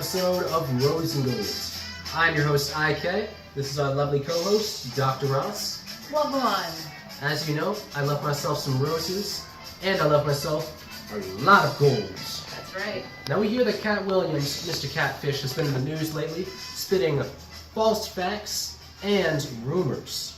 episode of Rose and Gold. I'm your host, IK. This is our lovely co-host, Dr. Ross. Welcome on. As you know, I love myself some roses, and I love myself a lot of golds. That's right. Now we hear that Katt Williams, Mr. Catfish, has been in the news lately, spitting false facts and rumors.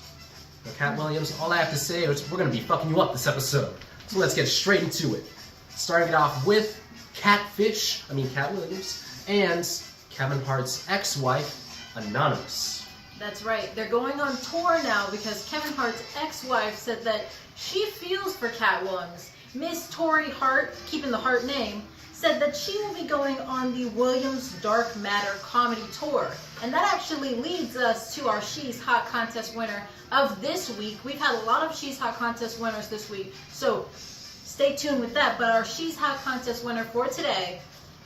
Now, Katt Williams, all I have to say is we're going to be fucking you up this episode. So let's get straight into it. Starting it off with Katt Williams, and Kevin Hart's ex-wife, Anonymous. That's right. They're going on tour now because Kevin Hart's ex-wife said that she feels for Katt Williams. Miss Tori Hart, keeping the Hart name, said that she will be going on the Williams Dark Matter comedy tour. And that actually leads us to our She's Hot contest winner of this week. We've had a lot of She's Hot contest winners this week, so stay tuned with that. But our She's Hot contest winner for today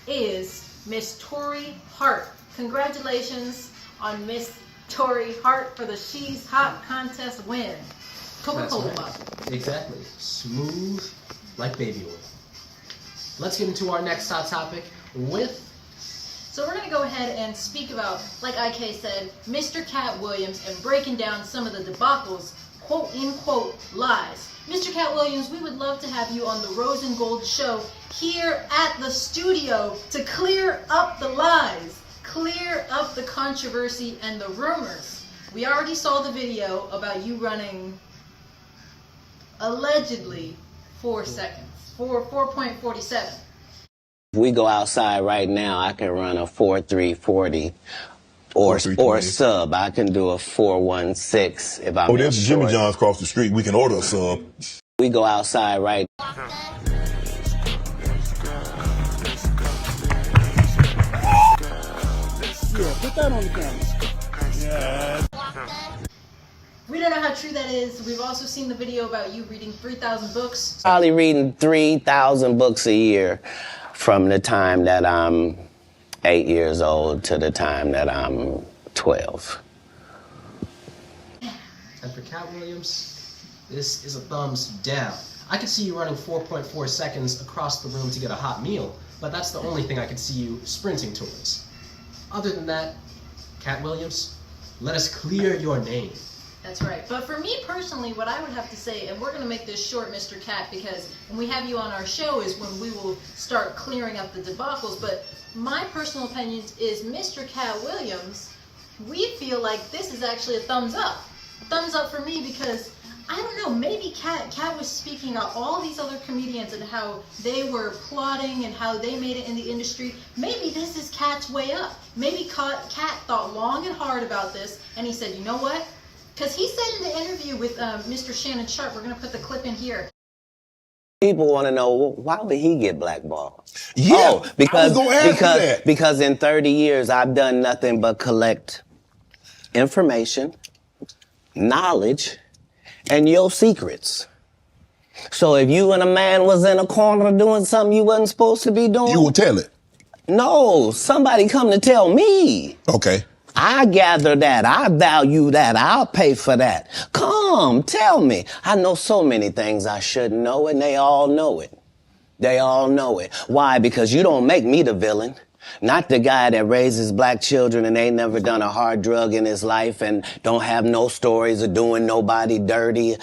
is Miss Tori Hart. Congratulations on Miss Tori Hart for the She's Hot contest win. Coca-Cola bottle. Exactly. Smooth like baby oil. Let's get into our next hot topic with... So we're going to go ahead and speak about, like IK said, Mr. Katt Williams and breaking down some of the debacles, quote-unquote, lies. Mr. Katt Williams, we would love to have you on the Rose and Gold show here at the studio to clear up the lies, clear up the controversy and the rumors. We already saw the video about you running, allegedly, 4 seconds, 4.47. If we go outside right now, I can run a 4.340 or sub. I can do a 4.16 if I'm Oh, there's Jimmy John's across the street. We can order a sub. We go outside right. Yeah, put that on the camera. Yeah. We don't know how true that is. We've also seen the video about you reading 3,000 books. Probably reading 3,000 books a year from the time that I'm 8 years old to the time that I'm 12. And for Katt Williams, this is a thumbs down. I could see you running 4.4 seconds across the room to get a hot meal, but that's the only thing I could see you sprinting towards. Other than that, Katt Williams, let us clear your name. That's right. But for me personally, what I would have to say, and we're going to make this short, Mr. Katt, because when we have you on our show is when we will start clearing up the debacles. But my personal opinion is Mr. Katt Williams, we feel like this is actually a thumbs up. Thumbs up for me because, I don't know, maybe Katt was speaking about all these other comedians and how they were plotting and how they made it in the industry. Maybe this is Katt's way up. Maybe Katt thought long and hard about this and he said, you know what? Because he said in the interview with Mr. Shannon Sharp, we're going to put the clip in here. People want to know, why would he get blackballed? Yeah, oh, because because in 30 years, I've done nothing but collect information, knowledge, and your secrets. So if you and a man was in a corner doing something you wasn't supposed to be doing... You will tell it. No, somebody come to tell me. Okay. I gather that. I value that. I'll pay for that. Come, tell me. I know so many things I shouldn't know, and they all know it. They all know it. Why? Because you don't make me the villain. Not the guy that raises black children and ain't never done a hard drug in his life and don't have no stories of doing nobody dirty.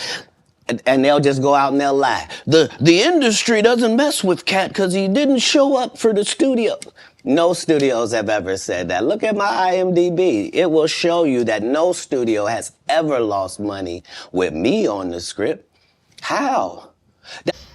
And they'll just go out and they'll lie. The industry doesn't mess with Katt because he didn't show up for the studio. No studios have ever said that. Look at my IMDb. It will show you that no studio has ever lost money with me on the script. How?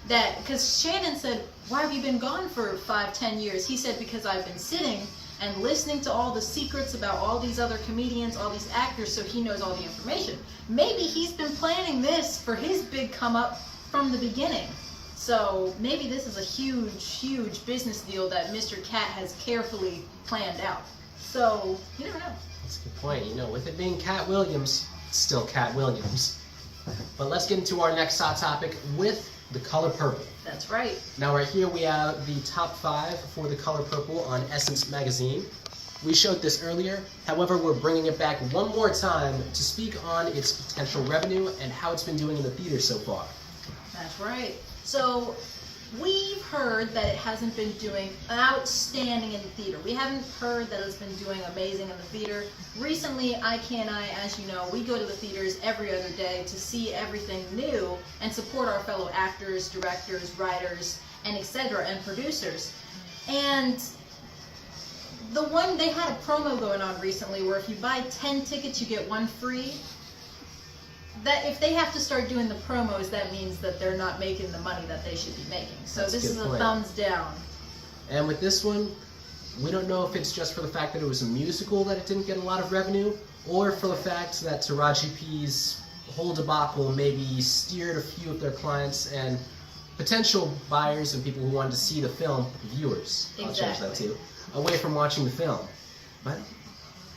That, because Shannon said, why have you been gone for 5-10 years? He said, because I've been sitting and listening to all the secrets about all these other comedians, all these actors, so he knows all the information. Maybe he's been planning this for his big come up from the beginning. So maybe this is a huge, huge business deal that Mr. Katt has carefully planned out. So, you never know. That's a good point. You know, with it being Katt Williams, it's still Katt Williams. But let's get into our next hot topic with the color purple. That's right. Now right here we have the top 5 for the color purple on Essence magazine. We showed this earlier, however we're bringing it back one more time to speak on its potential revenue and how it's been doing in the theater so far. That's right. So We've heard that it hasn't been doing outstanding in the theater. We haven't heard that it's been doing amazing in the theater. Recently, IK and I, as you know, we go to the theaters every other day to see everything new and support our fellow actors, directors, writers, and etc. and producers. And they had a promo going on recently where if you buy 10 tickets, you get one free. That if they have to start doing the promos, that means that they're not making the money that they should be making. So That's this is a point. thumbs down. And with this one, we don't know if it's just for the fact that it was a musical that it didn't get a lot of revenue, or for the fact that Taraji P's whole debacle maybe steered a few of their clients and potential buyers and people who wanted to see the film, viewers, I'll change that too, away from watching the film. But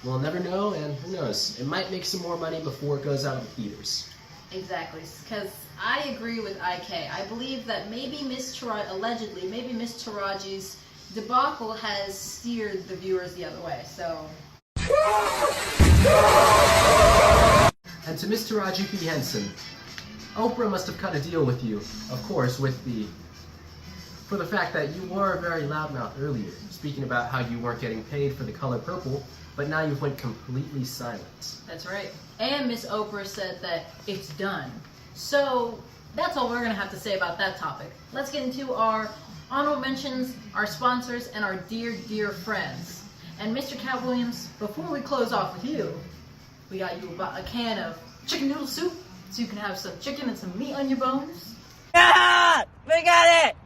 we'll never know, and who knows? It might make some more money before it goes out of the theaters. Exactly, because I agree with IK. I believe that maybe allegedly, maybe Miss Taraji's debacle has steered the viewers the other way, so... And to Miss Taraji P. Henson, Oprah must have cut a deal with you, of course, for the fact that you were very loudmouth earlier, speaking about how you weren't getting paid for the color purple, but now you've went completely silent. That's right. And Miss Oprah said that it's done. So that's all we're going to have to say about that topic. Let's get into our honorable mentions, our sponsors, and our dear, dear friends. And Mr. Katt Williams, before we close off with you, we got you a can of chicken noodle soup, so you can have some chicken and some meat on your bones. Yeah! We got it!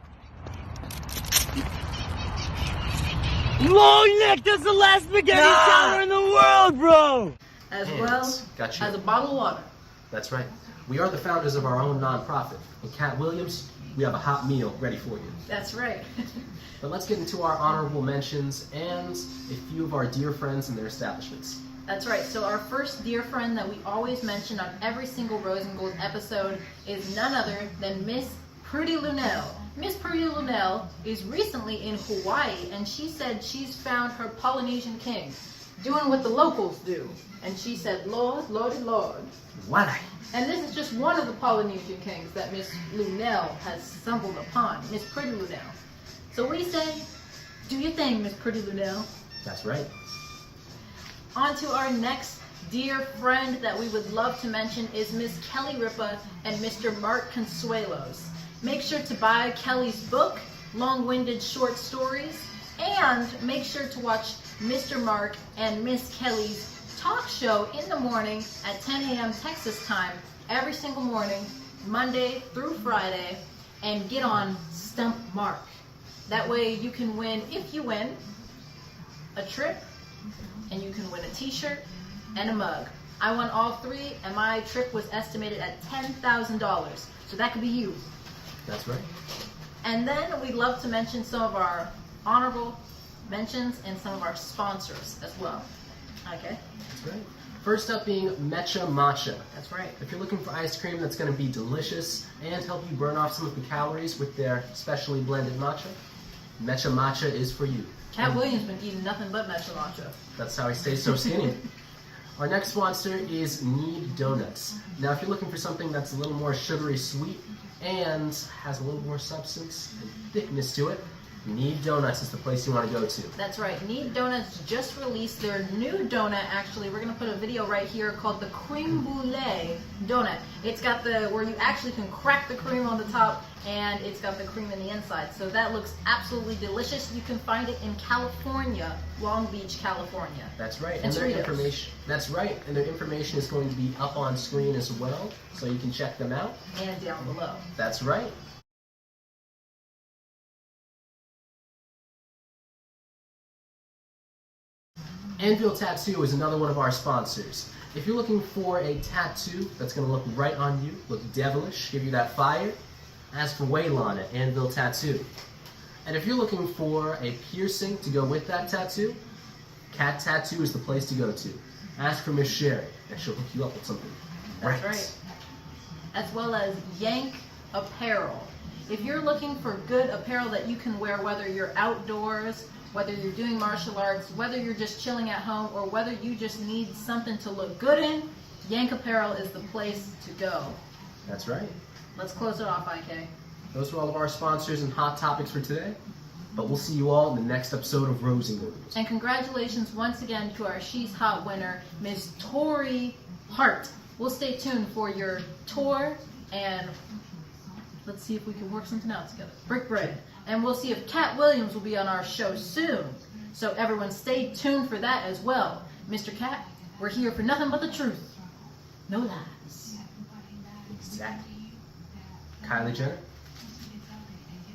Long neck, that's the last spaghetti counter in the world, bro! As well as a bottle of water. That's right. We are the founders of our own nonprofit. And Katt Williams, we have a hot meal ready for you. That's right. But let's get into our honorable mentions and a few of our dear friends and their establishments. That's right. So our first dear friend that we always mention on every single Rose and Gold episode is none other than Miss Pretty Lunel. Miss Pretty Lunel is recently in Hawaii, and she said she's found her Polynesian king doing what the locals do. And she said, Lord, Lordy, Lord. What? And this is just one of the Polynesian kings that Miss Lunel has stumbled upon, Miss Pretty Lunel. So we say, do your thing, Miss Pretty Lunel. That's right. On to our next dear friend that we would love to mention is Miss Kelly Ripa and Mr. Mark Consuelos. Make sure to buy Kelly's book, Long-Winded Short Stories, and make sure to watch Mr. Mark and Miss Kelly's talk show in the morning at 10 a.m. Texas time every single morning, Monday through Friday, and get on Stump Mark. That way you can win, if you win, a trip, and you can win a t-shirt and a mug. I won all three, and my trip was estimated at $10,000. So that could be you. That's right. And then we'd love to mention some of our honorable mentions and some of our sponsors as well. Okay? That's right. First up being Mecha Matcha. That's right. If you're looking for ice cream that's going to be delicious and help you burn off some of the calories with their specially blended matcha, Mecha Matcha is for you. Katt Williams been eating nothing but Mecha Matcha. That's how he stays so skinny. Our next sponsor is Need Donuts. Now, if you're looking for something that's a little more sugary sweet and has a little more substance and thickness to it, Need Donuts is the place you want to go to. That's right. Need Donuts just released their new donut. Actually, we're going to put a video right here called the Creme Brulee Donut. It's got where you actually can crack the cream on the top, and it's got the cream in the inside. So that looks absolutely delicious. You can find it in California, Long Beach, California. That's right. And their information. That's right. And their information is going to be up on screen as well, so you can check them out. And down below. That's right. Anvil Tattoo is another one of our sponsors. If you're looking for a tattoo that's going to look right on you, look devilish, give you that fire, ask for Waylon at Anvil Tattoo. And if you're looking for a piercing to go with that tattoo, Cat Tattoo is the place to go to. Ask for Miss Sherry, and she'll hook you up with something That's right. As well as Yank Apparel. If you're looking for good apparel that you can wear, whether you're outdoors, whether you're doing martial arts, whether you're just chilling at home, or whether you just need something to look good in, Yank Apparel is the place to go. That's right. Let's close it off, IK. Those are all of our sponsors and hot topics for today. But we'll see you all in the next episode of Rosy News. And congratulations once again to our She's Hot winner, Miss Tori Hart. We'll stay tuned for your tour, and let's see if we can work something out together. Brick bread. And we'll see if Katt Williams will be on our show soon. So everyone stay tuned for that as well. Mr. Katt, we're here for nothing but the truth. No lies. Exactly. Kylie Jenner,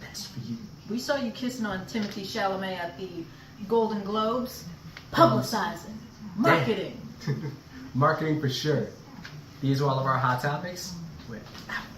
that's for you. We saw you kissing on Timothy Chalamet at the Golden Globes. Publicizing. Marketing. Marketing for sure. These are all of our hot topics. We're out.